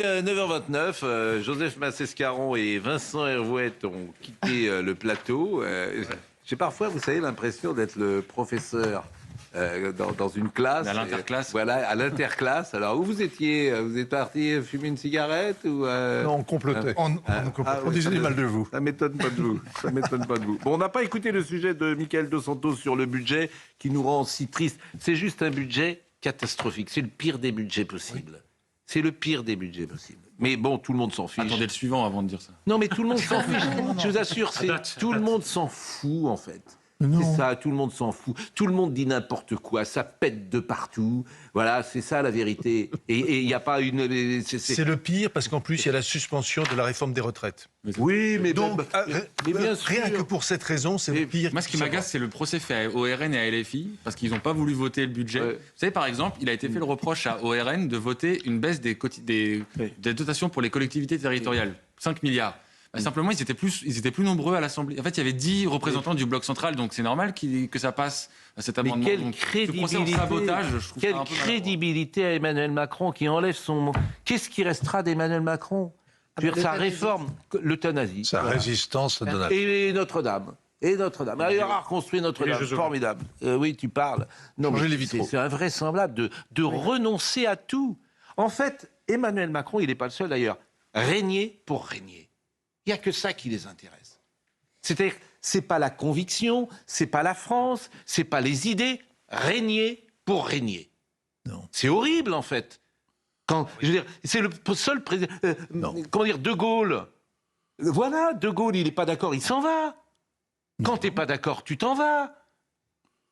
9h29, Joseph Massescaron et Vincent Hervouette ont quitté le plateau. J'ai parfois, vous savez, l'impression d'être le professeur dans une classe. À l'interclasse. Voilà, à l'interclasse. Alors, où vous étiez? Vous êtes parti fumer une cigarette ou Non, on complotait. On disait du mal de vous. Ça m'étonne pas de vous. Ça m'étonne pas de vous. Bon, on n'a pas écouté le sujet de Mickaël Dos Santos sur le budget qui nous rend si tristes. C'est juste un budget catastrophique. C'est le pire des budgets possibles. Oui. C'est le pire des budgets possibles. Mais bon, tout le monde s'en fiche. Attendez le suivant avant de dire ça. Non, mais tout le monde s'en fiche. Je vous assure, tout le monde s'en fout, en fait. C'est ça, tout le monde s'en fout. Tout le monde dit n'importe quoi, ça pète de partout. Voilà, c'est ça la vérité. Et il n'y a pas une... C'est le pire parce qu'en plus, il y a la suspension de la réforme des retraites. Oui, mais donc, mais bien sûr. Rien que pour cette raison, c'est le pire. Moi, ce qui m'agace, c'est le procès fait au RN et à LFI, parce qu'ils n'ont pas voulu voter le budget. Ouais. Vous savez, par exemple, il a été fait le reproche au RN de voter une baisse des dotations pour les collectivités territoriales. 5 milliards. Bah, simplement, ils étaient plus nombreux à l'Assemblée. En fait, il y avait 10 représentants du bloc central, donc c'est normal que ça passe à cet amendement. Mais quelle donc, crédibilité, sabotage, je trouve quelle ça un peu crédibilité à Emmanuel Macron qui enlève son... Qu'est-ce qui restera d'Emmanuel Macron? Sa réforme, l'euthanasie. Sa résistance à Donald. Et Notre-Dame. Et Notre-Dame. Il aura reconstruit Notre-Dame. Formidable. Oui, tu parles. Non, mais c'est invraisemblable de renoncer à tout. En fait, Emmanuel Macron, il n'est pas le seul d'ailleurs. Régner pour régner. Il n'y a que ça qui les intéresse. C'est-à-dire, c'est pas la conviction, c'est pas la France, c'est pas les idées. Régner pour régner. Non. C'est horrible, en fait. Je veux dire, c'est le seul président... comment dire, De Gaulle. Voilà, De Gaulle, il n'est pas d'accord, il s'en va. Quand tu n'es pas d'accord, tu t'en vas.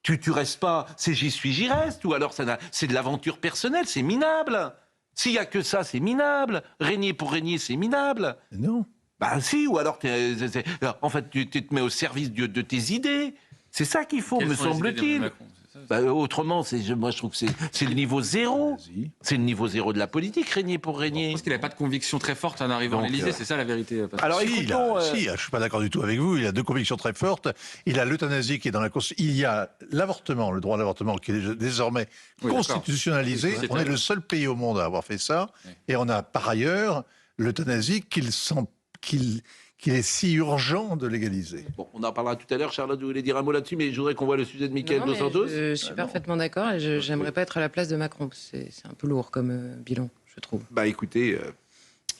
Tu restes pas, c'est j'y suis, j'y reste. Ou alors, c'est de l'aventure personnelle, c'est minable. S'il n'y a que ça, c'est minable. Régner pour régner, c'est minable. Non. Ben si, ou alors en fait, tu te mets au service de tes idées. C'est ça qu'il faut, me semble-t-il. Autrement, moi je trouve que c'est le niveau zéro. C'est le niveau zéro de la politique, régner pour régner. Je pense qu'il n'avait pas de conviction très forte en arrivant à l'Élysée, c'est ça la vérité. Alors écoutons... je ne suis pas d'accord du tout avec vous, il a deux convictions très fortes. Il a l'euthanasie qui est dans la Constitution. Il y a l'avortement, le droit à l'avortement qui est désormais constitutionnalisé. On est le seul pays au monde à avoir fait ça. Oui. Et on a par ailleurs l'euthanasie qu'il est si urgent de légaliser. Bon, on en parlera tout à l'heure. Charlotte, vous voulez dire un mot là-dessus, mais je voudrais qu'on voie le sujet de Mickaël Dos Santos. Je suis parfaitement d'accord et je n'aimerais pas être à la place de Macron. C'est un peu lourd comme bilan, je trouve. Bah écoutez,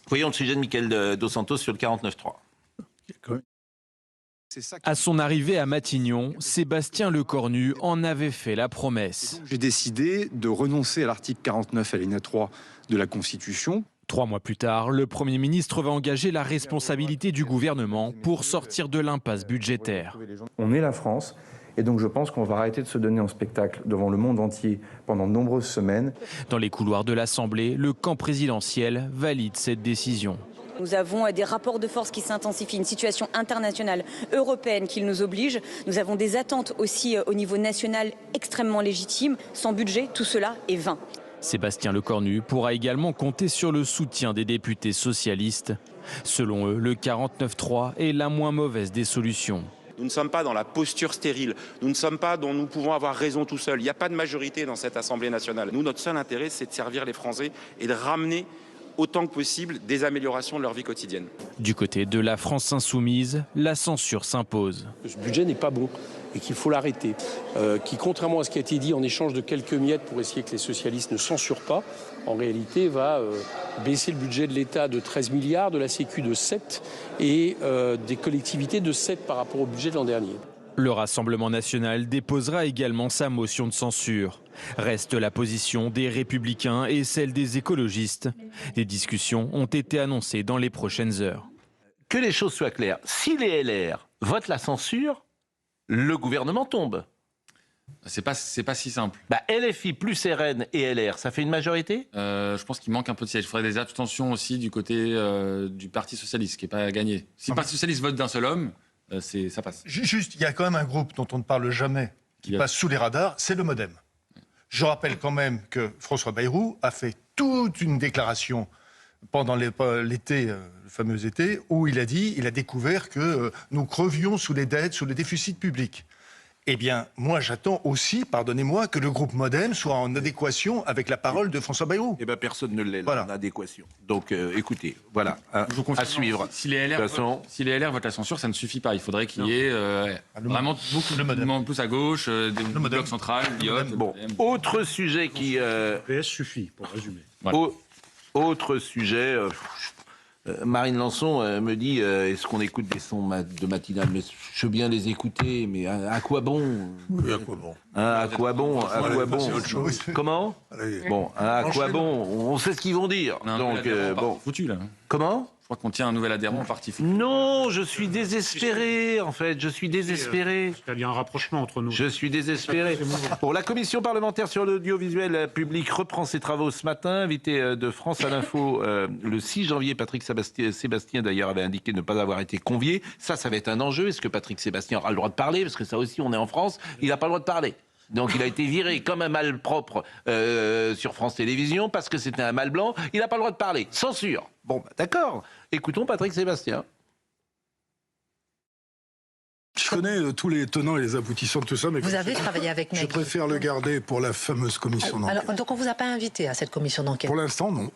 voyons le sujet de Mickaël Dos Santos sur le 49.3. À son arrivée à Matignon, Sébastien Lecornu en avait fait la promesse. J'ai décidé de renoncer à l'article 49 alinéa 3 de la Constitution. 3 mois plus tard, le Premier ministre va engager la responsabilité du gouvernement pour sortir de l'impasse budgétaire. On est la France et donc je pense qu'on va arrêter de se donner en spectacle devant le monde entier pendant de nombreuses semaines. Dans les couloirs de l'Assemblée, le camp présidentiel valide cette décision. Nous avons des rapports de force qui s'intensifient, une situation internationale, européenne qui nous oblige. Nous avons des attentes aussi au niveau national extrêmement légitimes. Sans budget, tout cela est vain. Sébastien Lecornu pourra également compter sur le soutien des députés socialistes. Selon eux, le 49.3 est la moins mauvaise des solutions. Nous ne sommes pas dans la posture stérile. Nous ne sommes pas dont nous pouvons avoir raison tout seuls. Il n'y a pas de majorité dans cette Assemblée nationale. Nous, notre seul intérêt, c'est de servir les Français et de ramener autant que possible des améliorations de leur vie quotidienne. Du côté de la France insoumise, la censure s'impose. Ce budget n'est pas bon et qu'il faut l'arrêter. Qui, contrairement à ce qui a été dit en échange de quelques miettes pour essayer que les socialistes ne censurent pas, en réalité va baisser le budget de l'État de 13 milliards, de la Sécu de 7 et des collectivités de 7 par rapport au budget de l'an dernier. Le Rassemblement national déposera également sa motion de censure. Reste la position des Républicains et celle des écologistes. Des discussions ont été annoncées dans les prochaines heures. Que les choses soient claires, si les LR votent la censure, le gouvernement tombe. C'est pas si simple. LFI plus RN et LR, ça fait une majorité ? Je pense qu'il manque un peu de siège. Il faudrait des abstentions aussi du côté du Parti socialiste, qui n'est pas gagné. Si le Parti socialiste vote d'un seul homme, ça passe. Juste, il y a quand même un groupe dont on ne parle jamais, qui passe sous les radars, c'est le MoDem. Je rappelle quand même que François Bayrou a fait toute une déclaration pendant l'été, le fameux été, où il a découvert que nous crevions sous les dettes, sous les déficits publics. Eh bien, moi, j'attends aussi, pardonnez-moi, que le groupe Modem soit en adéquation avec la parole de François Bayrou. Eh bien, personne ne l'est Voilà. en adéquation. Donc, écoutez, voilà, à suivre. Si les LR votent la censure, ça ne suffit pas. Il faudrait qu'il y ait vraiment beaucoup de mouvements plus à gauche, des blocs central, l'IOT. Bon, autre sujet qui... PS suffit, pour résumer. Voilà. Autre sujet... Marine Lançon me dit est-ce qu'on écoute des sons de matinale? Mais je veux bien les écouter, mais à quoi bon? Oui, à quoi bon? À quoi bon? À quoi bon? C'est autre chose. Comment? Allez. Bon, à quoi bon? On sait ce qu'ils vont dire. Donc bon, foutu là. Comment? Je crois qu'on tient un nouvel adhérent en parti foutu. Non, je suis désespéré, en fait. Je suis désespéré. Il y a un rapprochement entre nous. Je suis désespéré. Bon, la commission parlementaire sur l'audiovisuel public reprend ses travaux ce matin. Invité de France à l'info le 6 janvier, Patrick Sébastien d'ailleurs avait indiqué ne pas avoir été convié. Ça va être un enjeu. Est-ce que Patrick Sébastien aura le droit de parler? Parce que ça aussi, on est en France. Il n'a pas le droit de parler. Donc il a été viré comme un mal propre sur France Télévisions parce que c'était un mal blanc. Il n'a pas le droit de parler. Censure. Bon, bah, d'accord. Écoutons Patrick Sébastien. Je connais tous les tenants et les aboutissants de tout ça, mais vous avez travaillé avec Nagui. Je préfère le garder pour la fameuse commission d'enquête. Alors, donc on vous a pas invité à cette commission d'enquête? Pour l'instant, non.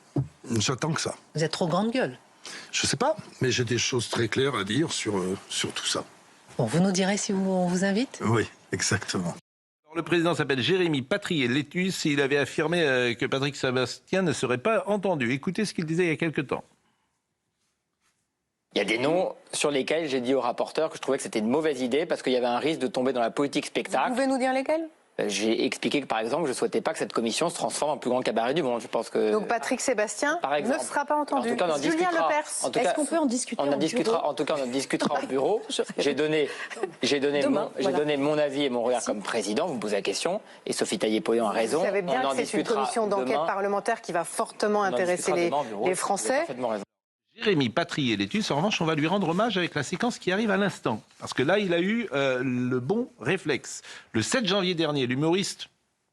J'attends que ça. Vous êtes trop grande gueule. Je sais pas, mais j'ai des choses très claires à dire sur tout ça. Bon, vous nous direz si on vous invite? Oui, exactement. Le président s'appelle Jérémy Patrier-Létus et il avait affirmé que Patrick Sébastien ne serait pas entendu. Écoutez ce qu'il disait il y a quelque temps. Il y a des noms sur lesquels j'ai dit au rapporteur que je trouvais que c'était une mauvaise idée parce qu'il y avait un risque de tomber dans la politique spectacle. Vous pouvez nous dire lesquels? J'ai expliqué que, par exemple, je ne souhaitais pas que cette commission se transforme en plus grand cabaret du monde. Je pense que... Donc Patrick Sébastien ne sera pas entendu. En tout cas, on en Julien discutera. Lepers, est-ce qu'on peut en discuter en bureau? En tout cas, on en discutera en bureau. J'ai donné mon avis et mon regard comme président. Vous me posez la question. Et Sophie Taillé-Polian a raison. Vous savez bien que c'est une commission d'enquête parlementaire qui va fortement intéresser les Français. Jérémy Patrier-Létus, en revanche, on va lui rendre hommage avec la séquence qui arrive à l'instant. Parce que là, il a eu le bon réflexe. Le 7 janvier dernier, l'humoriste,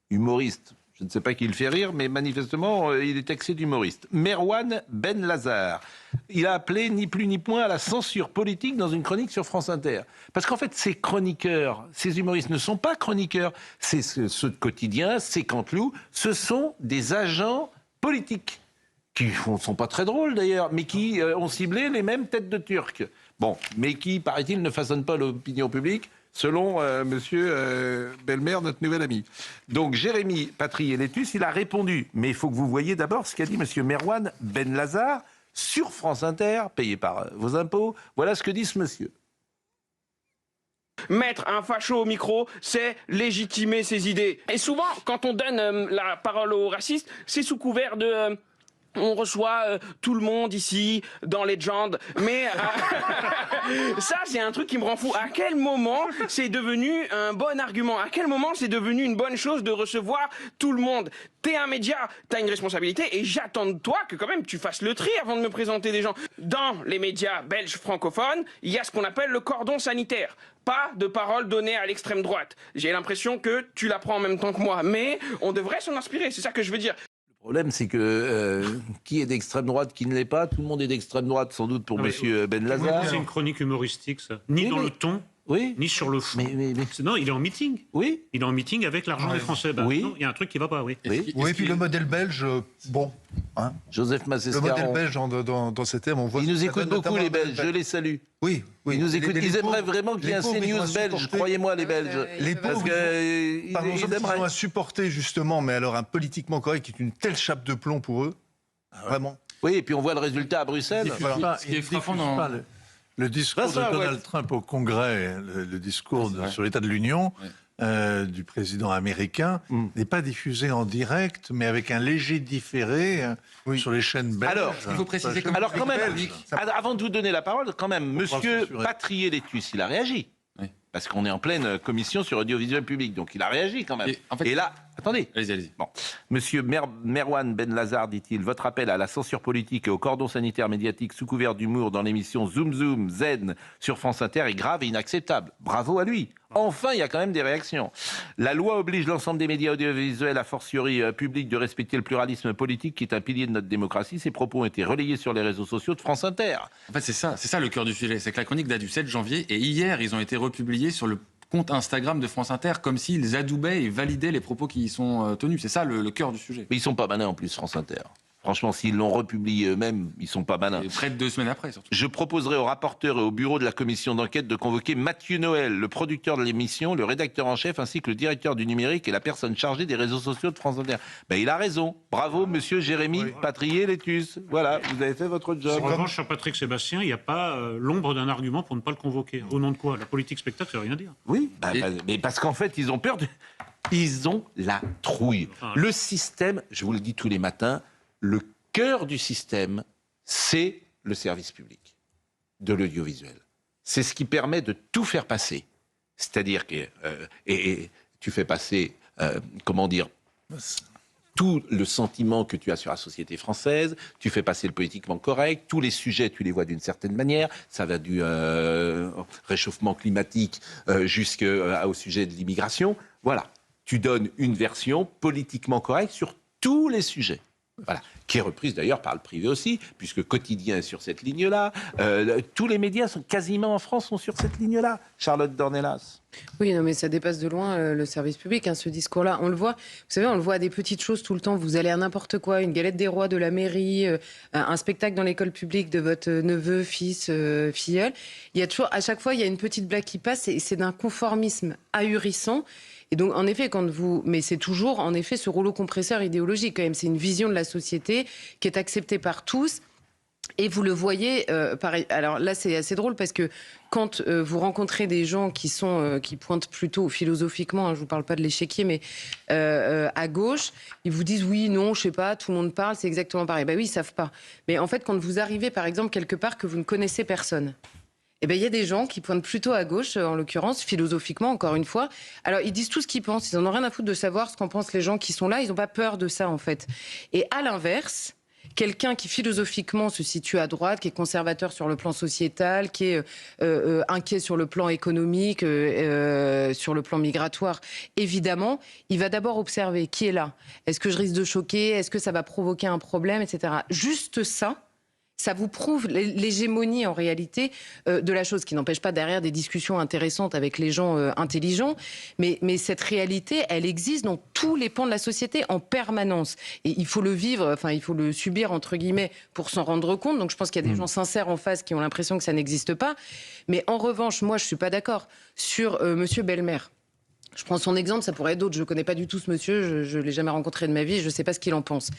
je ne sais pas qui le fait rire, mais manifestement, il est taxé d'humoriste, Merwan Ben Lazar. Il a appelé ni plus ni moins à la censure politique dans une chronique sur France Inter. Parce qu'en fait, ces chroniqueurs, ces humoristes ne sont pas chroniqueurs. C'est ceux de Quotidien, c'est Canteloup, ce sont des agents politiques. Qui ne sont pas très drôles d'ailleurs, mais qui ont ciblé les mêmes têtes de Turcs. Bon, mais qui, paraît-il, ne façonnent pas l'opinion publique, selon monsieur Belmer, notre nouvel ami. Donc Jérémy Patrier-Létus, il a répondu. Mais il faut que vous voyiez d'abord ce qu'a dit monsieur Merwan Ben Lazar sur France Inter, payé par vos impôts. Voilà ce que dit ce monsieur. Mettre un facho au micro, c'est légitimer ses idées. Et souvent, quand on donne la parole aux racistes, c'est sous couvert de... on reçoit tout le monde ici dans Legend, mais ça c'est un truc qui me rend fou. À quel moment c'est devenu un bon argument? À quel moment c'est devenu une bonne chose de recevoir tout le monde? T'es un média, t'as une responsabilité et j'attends de toi que quand même tu fasses le tri avant de me présenter des gens. Dans les médias belges francophones, il y a ce qu'on appelle le cordon sanitaire. Pas de parole donnée à l'extrême droite. J'ai l'impression que tu l'apprends en même temps que moi, mais on devrait s'en inspirer, c'est ça que je veux dire. Le problème, c'est que qui est d'extrême droite, qui ne l'est pas, tout le monde est d'extrême droite, sans doute, pour monsieur Ben Lazar. C'est une chronique humoristique, ça. Ni dans le ton, ni sur le fond. Non, il est en meeting. Oui. Il est en meeting avec l'argent des Français. Ben, oui. Non, il y a un truc qui ne va pas, oui. Oui, puis le modèle belge, bon. Hein. Joseph Massescaron. Le modèle belge, dans ces termes, on voit... Ils nous écoutent beaucoup, les Belges, je les salue. Oui, oui. Ils nous écoutent. Ils aimeraient vraiment qu'il y ait un CNews belge, croyez-moi, les Belges. Les pauvres, ils ont à supporter, justement, mais alors un politiquement correct qui est une telle chape de plomb pour eux. Vraiment. Oui, et puis on voit le résultat à Bruxelles. Ce qui est frappant dans... Le discours de Donald Trump au Congrès, le discours sur l'état de l'Union du président américain, n'est pas diffusé en direct, mais avec un léger différé sur les chaînes belges. Alors, il faut préciser comme quand même, avant de vous donner la parole, quand même, monsieur Patrier-Létus, il a réagi. Oui. Parce qu'on est en pleine commission sur audiovisuel public, donc il a réagi quand même. Et là, attendez. Allez-y. Bon. Monsieur Merwan Ben Lazar, dit-il, votre appel à la censure politique et au cordon sanitaire médiatique sous couvert d'humour dans l'émission Zoom Zoom Zen sur France Inter est grave et inacceptable. Bravo à lui. Enfin, il y a quand même des réactions. La loi oblige l'ensemble des médias audiovisuels, a fortiori publics, de respecter le pluralisme politique qui est un pilier de notre démocratie. Ces propos ont été relayés sur les réseaux sociaux de France Inter. En fait, c'est ça le cœur du sujet. C'est que la chronique date du 7 janvier et hier, ils ont été republiés sur le compte Instagram de France Inter, comme s'ils adoubaient et validaient les propos qui y sont tenus. C'est ça le cœur du sujet. Mais ils sont pas malins en plus, France Inter. Franchement, s'ils l'ont republié eux-mêmes, ils sont pas malins. Et près de 2 semaines après, surtout. Je proposerai au rapporteur et au bureau de la commission d'enquête de convoquer Mathieu Noël, le producteur de l'émission, le rédacteur en chef, ainsi que le directeur du numérique et la personne chargée des réseaux sociaux de France Inter. Ben, il a raison. Bravo, monsieur Jérémy Patrier-Létus. Voilà, vous avez fait votre job. En revanche, sur Patrick Sébastien, il n'y a pas l'ombre d'un argument pour ne pas le convoquer. Au nom de quoi? La politique spectacle, ça veut rien dire. Oui, mais parce qu'en fait, ils ont peur de... Ils ont la trouille. Le système, je vous le dis tous les matins, le cœur du système, c'est le service public de l'audiovisuel. C'est ce qui permet de tout faire passer. C'est-à-dire que et tu fais passer, tout le sentiment que tu as sur la société française, tu fais passer le politiquement correct, tous les sujets, tu les vois d'une certaine manière, ça va du réchauffement climatique jusqu'au sujet de l'immigration. Voilà, tu donnes une version politiquement correcte sur tous les sujets. Voilà, qui est reprise d'ailleurs par le privé aussi, puisque Quotidien est sur cette ligne-là. Tous les médias quasiment en France sont sur cette ligne-là. Charlotte Dornelas. Oui, non, mais ça dépasse de loin le service public, hein, ce discours-là. On le voit, vous savez, on le voit à des petites choses tout le temps. Vous allez à n'importe quoi, une galette des rois de la mairie, un spectacle dans l'école publique de votre neveu, fils, filleul. Il y a toujours, à chaque fois, il y a une petite blague qui passe et c'est d'un conformisme ahurissant. Et donc, en effet, mais c'est toujours, en effet, ce rouleau compresseur idéologique, quand même. C'est une vision de la société qui est acceptée par tous. Et vous le voyez, pareil. Alors là, c'est assez drôle parce que quand vous rencontrez des gens qui pointent plutôt philosophiquement, hein, je vous parle pas de l'échiquier, mais à gauche, ils vous disent oui, non, je sais pas, tout le monde parle, c'est exactement pareil. Ben oui, ils savent pas. Mais en fait, quand vous arrivez, par exemple, quelque part que vous ne connaissez personne, eh ben, il y a des gens qui pointent plutôt à gauche, en l'occurrence, philosophiquement, encore une fois. Alors, ils disent tout ce qu'ils pensent. Ils en ont rien à foutre de savoir ce qu'en pensent les gens qui sont là. Ils n'ont pas peur de ça, en fait. Et à l'inverse, quelqu'un qui, philosophiquement, se situe à droite, qui est conservateur sur le plan sociétal, qui est inquiet sur le plan économique, sur le plan migratoire, évidemment, il va d'abord observer qui est là. Est-ce que je risque de choquer? Est-ce que ça va provoquer un problème, etc. Juste ça. Ça vous prouve l'hégémonie, en réalité, de la chose, qui n'empêche pas derrière des discussions intéressantes avec les gens intelligents. Mais cette réalité, elle existe dans tous les pans de la société en permanence. Et il faut le vivre, enfin, il faut le subir, entre guillemets, pour s'en rendre compte. Donc je pense qu'il y a des gens sincères en face qui ont l'impression que ça n'existe pas. Mais en revanche, moi, je ne suis pas d'accord sur Monsieur Belmer. Je prends son exemple, ça pourrait être d'autres. Je ne connais pas du tout ce monsieur, je ne l'ai jamais rencontré de ma vie, je ne sais pas ce qu'il en pense.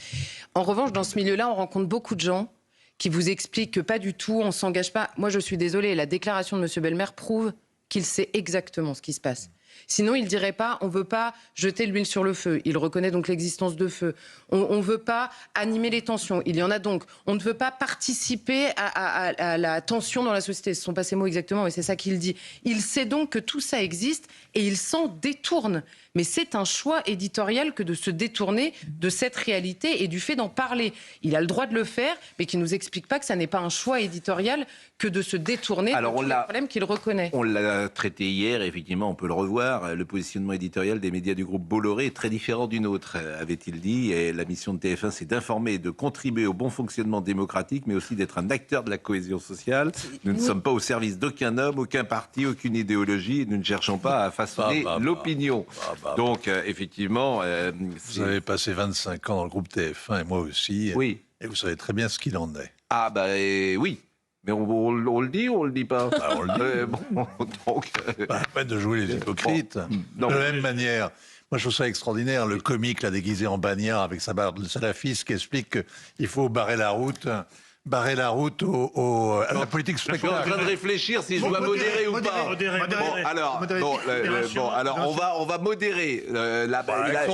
En revanche, dans ce milieu-là, on rencontre beaucoup de gens qui vous explique que pas du tout, on ne s'engage pas. Moi, je suis désolée, la déclaration de M. Belmer prouve qu'il sait exactement ce qui se passe. Sinon, il ne dirait pas « on ne veut pas jeter l'huile sur le feu ». Il reconnaît donc l'existence de feu. On ne veut pas animer les tensions. Il y en a donc. On ne veut pas participer à la tension dans la société. Ce ne sont pas ces mots exactement, mais c'est ça qu'il dit. Il sait donc que tout ça existe et il s'en détourne. Mais c'est un choix éditorial que de se détourner de cette réalité et du fait d'en parler. Il a le droit de le faire, mais qui ne nous explique pas que ça n'est pas un choix éditorial que de se détourner de tous les problèmes qu'il reconnaît. On l'a traité hier, effectivement, on peut le revoir. Le positionnement éditorial des médias du groupe Bolloré est très différent du nôtre, avait-il dit. Et la mission de TF1, c'est d'informer et de contribuer au bon fonctionnement démocratique, mais aussi d'être un acteur de la cohésion sociale. Nous ne sommes pas au service d'aucun homme, aucun parti, aucune idéologie. Nous ne cherchons pas à façonner l'opinion. Donc, effectivement... vous avez passé 25 ans dans le groupe TF1, et moi aussi. Oui. Et vous savez très bien ce qu'il en est. Ah, oui. Mais on le dit ou on le dit pas? On le dit. Donc... Pas peine de jouer les hypocrites. De la même manière... Moi, je trouve ça extraordinaire, le comique, là, déguisé en bagnard, avec sa barbe de salafiste, qui explique qu'il faut barrer la route à la politique spectacle. Je suis en train de réfléchir si je dois modérer ou pas. On va modérer.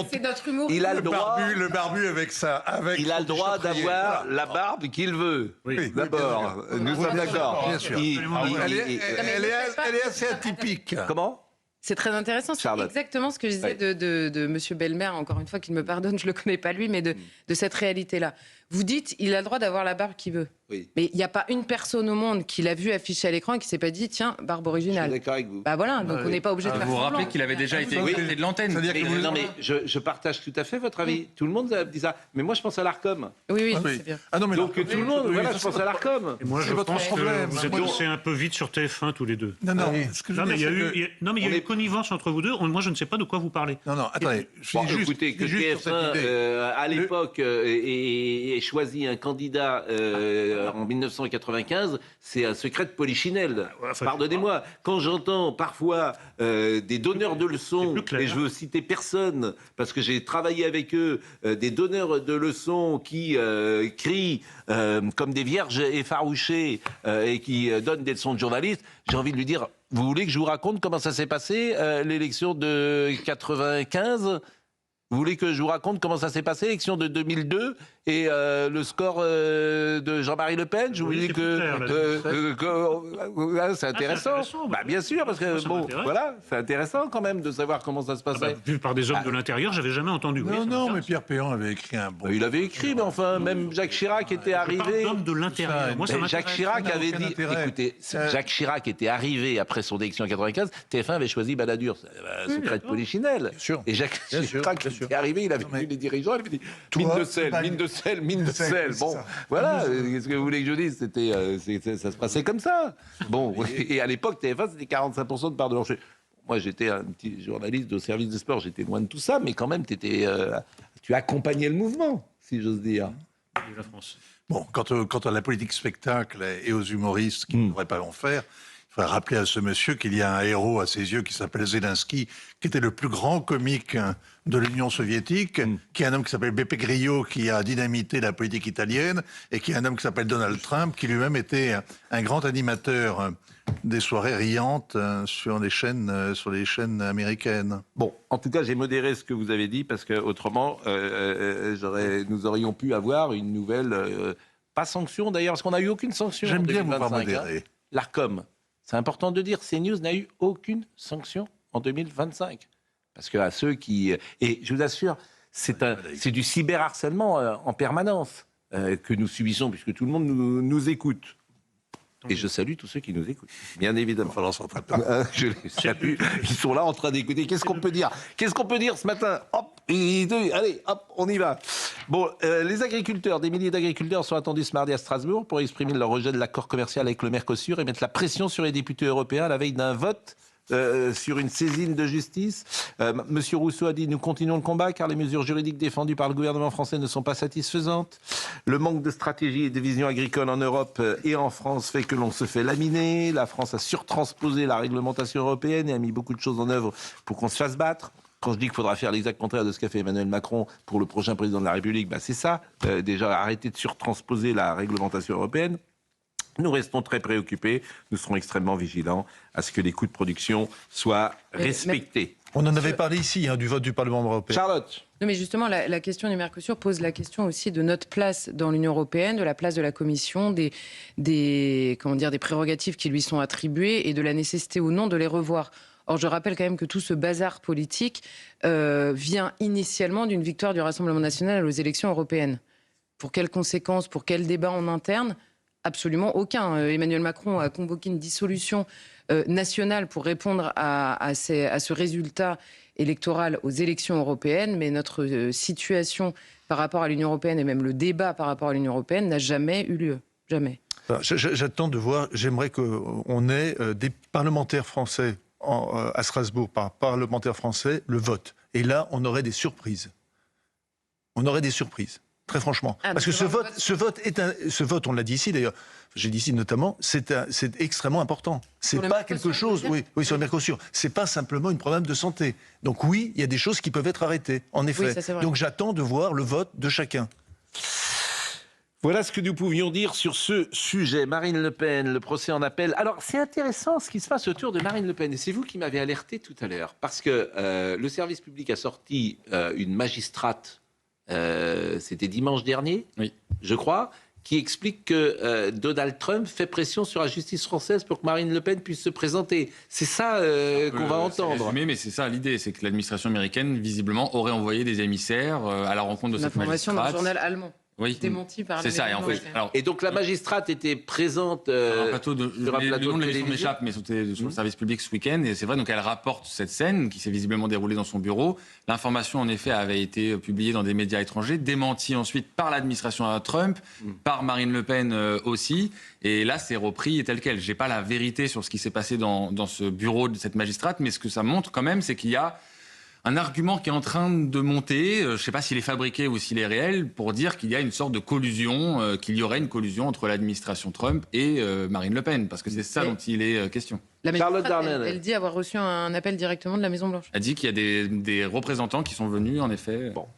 C'est notre humour. Il a le droit. Le barbu avec ça. Il a le droit d'avoir la barbe qu'il veut. Oui. D'abord, nous sommes d'accord. Bien sûr. Elle est assez atypique. Comment? C'est très intéressant, c'est exactement ce que je disais de M. Belmer, encore une fois, qu'il me pardonne, je ne le connais pas lui, mais de cette réalité-là. Vous dites, il a le droit d'avoir la barbe qu'il veut. Oui. Mais il n'y a pas une personne au monde qui l'a vu affiché à l'écran et qui s'est pas dit, tiens, barbe originale. Je suis d'accord avec vous. Bah voilà, donc on n'est pas obligé de faire Vous vous semblant. rappelez qu'il avait déjà été écarté de l'antenne. Non, mais je partage tout à fait votre avis. Tout le monde dit ça. Mais moi, je pense à l'Arcom. Oui, c'est bien. Ah non, mais donc tout le monde, voilà, je pense à l'Arcom. Et moi, je pense que vous êtes passés un peu vite sur TF1 tous les deux. Non, mais il y a eu connivence entre vous deux. Moi, je ne sais pas de quoi vous parlez. Non, attendez. Écoutez, que TF1, à l'époque, ait choisi un candidat en 1995, c'est un secret de polichinelle. Pardonnez-moi, quand j'entends parfois des donneurs de leçons, et je veux citer personne, parce que j'ai travaillé avec eux, des donneurs de leçons qui crient comme des vierges effarouchées et qui donnent des leçons de journalistes, j'ai envie de lui dire, vous voulez que je vous raconte comment ça s'est passé, l'élection de 95 ? Vous voulez que je vous raconte comment ça s'est passé, l'élection de 2002 et le score de Jean-Marie Le Pen? Je vous dis que c'est intéressant. Bah, bien sûr, parce que bon, voilà, c'est intéressant quand même de savoir comment ça se passait. Vu par des hommes de l'intérieur, j'avais jamais entendu. Non, mais Pierre Péan avait écrit un bon. Il avait écrit, mais enfin, même Jacques Chirac était arrivé. D'hommes de l'intérieur. Moi, ça Jacques Chirac avait dit. Écoutez, Jacques Chirac était arrivé après son élection en 95. TF1 avait choisi Balladur, secret de polichinelle. Et Jacques Chirac est arrivé, il avait vu les dirigeants, il avait dit mine de sel. Bon, voilà, qu'est-ce que vous voulez que je dise? Ça se passait comme ça. Bon, et à l'époque, TF1, c'était 45% de part de marché. Moi, j'étais un petit journaliste au service des sports, j'étais loin de tout ça, mais quand même, tu accompagnais le mouvement, si j'ose dire. La France. Bon, quant à la politique spectacle et aux humoristes qui ne devraient pas en faire, il faudrait rappeler à ce monsieur qu'il y a un héros à ses yeux qui s'appelle Zelensky, qui était le plus grand comique de l'Union soviétique, qui est un homme qui s'appelle Beppe Grillo, qui a dynamité la politique italienne, et qui est un homme qui s'appelle Donald Trump, qui lui-même était un grand animateur des soirées riantes sur les chaînes américaines. Bon, en tout cas, j'ai modéré ce que vous avez dit, parce qu'autrement, nous aurions pu avoir une nouvelle... pas sanction d'ailleurs, parce qu'on n'a eu aucune sanction. J'aime bien vous voir modérer. L'Arcom. C'est important de dire, CNews n'a eu aucune sanction en 2025. Parce que à ceux qui... Et je vous assure, c'est du cyberharcèlement en permanence que nous subissons, puisque tout le monde nous écoute. Et je salue tous ceux qui nous écoutent, bien évidemment. Je les salue. Ils sont là en train d'écouter. Qu'est-ce qu'on peut dire? Qu'est-ce qu'on peut dire ce matin? Hop, allez, hop, on y va. Bon, les agriculteurs, des milliers d'agriculteurs sont attendus ce mardi à Strasbourg pour exprimer leur rejet de l'accord commercial avec le Mercosur et mettre la pression sur les députés européens à la veille d'un vote sur une saisine de justice. Monsieur Rousseau a dit « Nous continuons le combat car les mesures juridiques défendues par le gouvernement français ne sont pas satisfaisantes. Le manque de stratégie et de vision agricole en Europe et en France fait que l'on se fait laminer. La France a surtransposé la réglementation européenne et a mis beaucoup de choses en œuvre pour qu'on se fasse battre. » Quand je dis qu'il faudra faire l'exact contraire de ce qu'a fait Emmanuel Macron pour le prochain président de la République, c'est ça. Déjà, arrêter de surtransposer la réglementation européenne. Nous restons très préoccupés, nous serons extrêmement vigilants à ce que les coûts de production soient respectés. On en avait parlé ici, du vote du Parlement européen. Charlotte. Non, mais justement, la question du Mercosur pose la question aussi de notre place dans l'Union européenne, de la place de la Commission, des prérogatives qui lui sont attribuées et de la nécessité ou non de les revoir. Or, je rappelle quand même que tout ce bazar politique vient initialement d'une victoire du Rassemblement national aux élections européennes. Pour quelles conséquences, pour quel débat en interne ? Absolument aucun. Emmanuel Macron a convoqué une dissolution nationale pour répondre à ce résultat électoral aux élections européennes, mais notre situation par rapport à l'Union européenne et même le débat par rapport à l'Union européenne n'a jamais eu lieu. Jamais. J'attends de voir, j'aimerais qu'on ait des parlementaires français à Strasbourg, par parlementaires français, le vote. Et là, on aurait des surprises. On aurait des surprises. Très franchement. Parce que ce vote, on l'a dit ici d'ailleurs, j'ai dit ici notamment, c'est extrêmement important. C'est pas quelque chose, oui, sur le Mercosur, c'est pas simplement une problème de santé. Donc oui, il y a des choses qui peuvent être arrêtées, en effet. Oui, donc j'attends de voir le vote de chacun. Voilà ce que nous pouvions dire sur ce sujet. Marine Le Pen, le procès en appel. Alors, c'est intéressant ce qui se passe autour de Marine Le Pen. Et c'est vous qui m'avez alerté tout à l'heure. Parce que le service public a sorti une magistrate, c'était dimanche dernier, je crois, qui explique que Donald Trump fait pression sur la justice française pour que Marine Le Pen puisse se présenter. C'est ça qu'on va entendre. Mais c'est ça l'idée, c'est que l'administration américaine, visiblement, aurait envoyé des émissaires à la rencontre de cette magistrate. Information dans le journal allemand. démenti par c'est ça. Et, en fait, et donc la magistrate était présente sur un plateau de télévision. m'échappe, mais c'était sur le service public ce week-end. Et c'est vrai, donc elle rapporte cette scène qui s'est visiblement déroulée dans son bureau. L'information, en effet, avait été publiée dans des médias étrangers, démentie ensuite par l'administration Trump, par Marine Le Pen aussi. Et là, c'est repris tel quel. J'ai pas la vérité sur ce qui s'est passé dans ce bureau de cette magistrate, mais ce que ça montre quand même, c'est qu'il y a un argument qui est en train de monter, je ne sais pas s'il est fabriqué ou s'il est réel, pour dire qu'il y a une sorte de collusion, qu'il y aurait une collusion entre l'administration Trump et Marine Le Pen, parce que c'est ça dont il est question. La magistrate, elle dit avoir reçu un appel directement de la Maison-Blanche. Elle dit qu'il y a des représentants qui sont venus, en effet. Bon.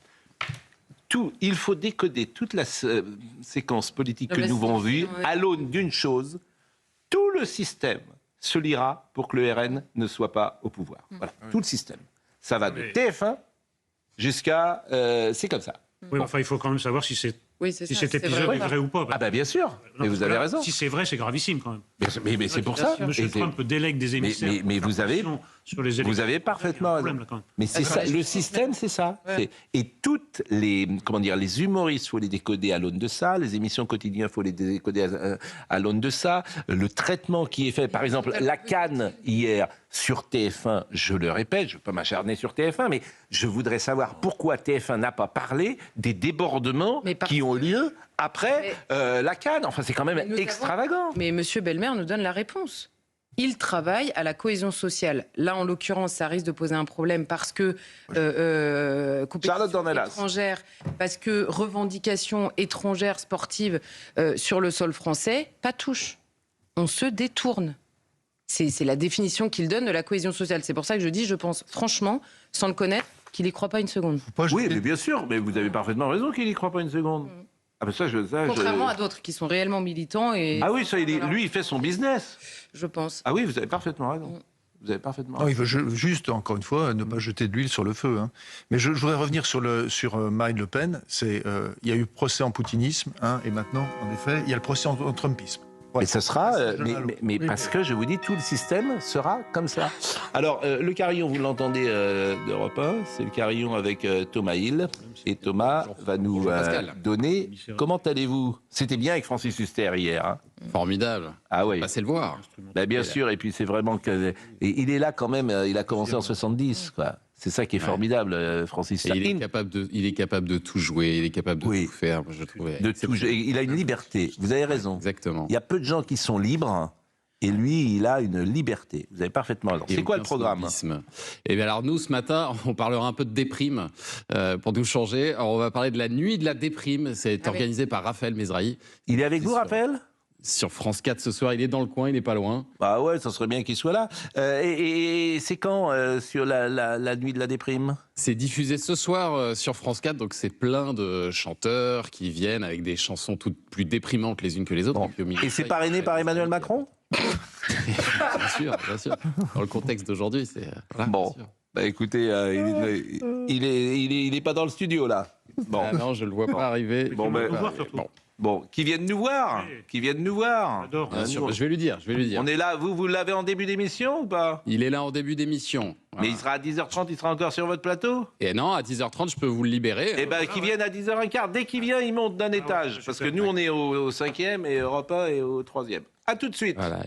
Il faut décoder toute la séquence politique que nous avons vue à l'aune d'une chose, tout le système se liera pour que le RN ne soit pas au pouvoir. Voilà, tout le système. Ça va de TF1 jusqu'à... c'est comme ça. Oui, enfin, il faut quand même savoir si cet épisode est vrai ou pas. Ah ben bien sûr, mais vous avez raison. Si c'est vrai, c'est gravissime quand même. Mais c'est pour ça. Monsieur Trump délègue des émissaires. Mais vous avez parfaitement raison. Mais c'est ça, le système, c'est ça. Ouais. Et toutes les humoristes, il faut les décoder à l'aune de ça. Les émissions quotidiennes, il faut les décoder à l'aune de ça. Le traitement qui est fait, par exemple, la Cannes hier sur TF1, je le répète, je ne veux pas m'acharner sur TF1, mais je voudrais savoir pourquoi TF1 n'a pas parlé des débordements qui ont lieu après la Cannes. Enfin, c'est quand même extravagant. Mais M. Belmer nous donne la réponse. Il travaille à la cohésion sociale. Là, en l'occurrence, ça risque de poser un problème parce que compétition étrangère, parce que revendications étrangères sportives sur le sol français, pas touche. On se détourne. C'est la définition qu'il donne de la cohésion sociale. C'est pour ça que je dis, je pense franchement, sans le connaître, qu'il n'y croit pas une seconde. Oui, mais bien sûr, mais vous avez parfaitement raison qu'il n'y croit pas une seconde. Ah ben contrairement à d'autres qui sont réellement militants. Ah oui, lui, il fait son business. Je pense. Ah oui, vous avez parfaitement raison. Vous avez parfaitement raison. Il veut juste, encore une fois, ne pas jeter de l'huile sur le feu. Hein. Mais je voudrais revenir sur Marine Le Pen. Il y a eu procès en poutinisme, et maintenant, en effet, il y a le procès en trumpisme. Et ce sera, mais parce que je vous dis, tout le système sera comme ça. Alors, le carillon, vous l'entendez d'Europe 1, c'est le carillon avec Thomas Hill. Et Thomas va nous donner... Comment allez-vous? C'était bien avec Francis Huster hier. Hein. Formidable. Ah oui. Passez le voir. Bien sûr, et puis c'est vraiment que... Et il est là quand même, il a commencé en 70, quoi. C'est ça qui est formidable, Francis Huster. Il est capable de tout jouer, il est capable de tout faire, je trouve. Il a une liberté, vous avez raison. Exactement. Il y a peu de gens qui sont libres, et lui, il a une liberté. Vous avez parfaitement raison. C'est quoi le programme? Eh bien alors nous, ce matin, on parlera un peu de déprime, pour nous changer. Alors, on va parler de la nuit de la déprime, c'est organisé par Raphaël Mesrahi. Il est avec vous, Raphaël? Sur France 4 ce soir, il est dans le coin, il n'est pas loin. Bah ouais, ça serait bien qu'il soit là. Et c'est quand sur la nuit de la déprime? C'est diffusé ce soir sur France 4, donc c'est plein de chanteurs qui viennent avec des chansons toutes plus déprimantes les unes que les autres. Bon. Et c'est parrainé par Emmanuel Macron? Bien sûr. Dans le contexte d'aujourd'hui, c'est... Voilà, bon, bah écoutez, il est pas dans le studio là. Bon. Ah non, je le vois pas arriver. Bon, qui viennent nous voir, Bien sûr, je vais lui dire. On est là, vous l'avez en début d'émission ou pas? Il est là en début d'émission. Mais il sera à 10h30, il sera encore sur votre plateau? Et non, à 10h30, je peux vous le libérer. Eh bien, qu'il vienne à 10h15. Dès qu'il vient, il monte d'un étage. Parce que nous, on est au 5e et Europe 1 est au 3e. À tout de suite. Voilà.